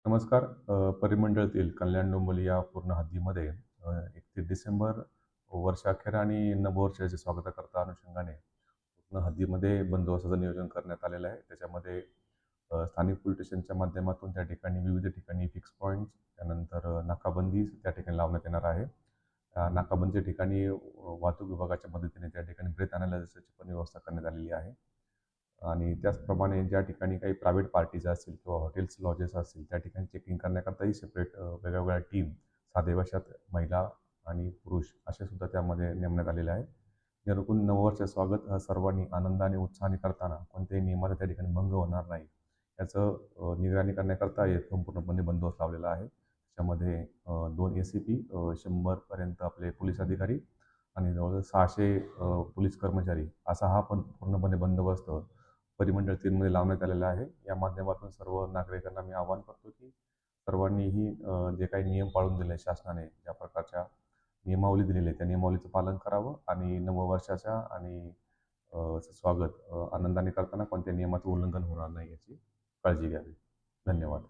नमस्कार. परिमंडळातील कल्याण डोंबिवली या पूर्ण हद्दीमध्ये 31 डिसेंबर वर्षाअखेर आणि नववर्षाच्या स्वागताकरता अनुषंगाने पूर्ण हद्दीमध्ये बंदोबस्ताचं नियोजन करण्यात आलेलं आहे. त्याच्यामध्ये स्थानिक पोलीस स्टेशनच्या माध्यमातून त्या ठिकाणी विविध ठिकाणी फिक्स पॉईंट्स, त्यानंतर नाकाबंदी त्या ठिकाणी लावण्यात येणार आहे. नाकाबंदीच्या ठिकाणी वाहतूक विभागाच्या मदतीने त्या ठिकाणी ब्रेथ अनालायझरची पण व्यवस्था करण्यात आलेली आहे. आणि त्याचप्रमाणे ज्या ठिकाणी काही प्रायव्हेट पार्टीज असतील किंवा हॉटेल्स, लॉजेस असतील, त्या ठिकाणी चेकिंग करण्याकरताही सेपरेट वेगळ्या टीम, साध्या वेशात महिला आणि पुरुष असे सुद्धा त्यामध्ये नेमण्यात आलेले आहेत. जेणेकरून नववर्षाचं स्वागत सर्वांनी आनंदाने, उत्साहाने करताना कोणत्याही नियमाचा त्या ठिकाणी भंग होणार नाही, याचं निगराणी करण्याकरता एक संपूर्णपणे बंदोबस्त लावलेला आहे. त्याच्यामध्ये 2 ACP, 100पर्यंत आपले पोलीस अधिकारी आणि जवळजवळ 600 पोलीस कर्मचारी असा हा पण पूर्णपणे बंदोबस्त परिमंडळ 3 मध्ये लावण्यात आलेला आहे. या माध्यमातून सर्व नागरिकांना मी आवाहन करतो, की सर्वांनीही जे काही नियम पाळून दिले शासनाने, ज्या प्रकारच्या नियमावली दिलेली आहे, त्या नियमावलीचं पालन करावं आणि नववर्षाच्या आणि स्वागत आनंदाने करताना कोणत्या नियमाचं उल्लंघन होणार नाही याची काळजी घ्यावी. धन्यवाद.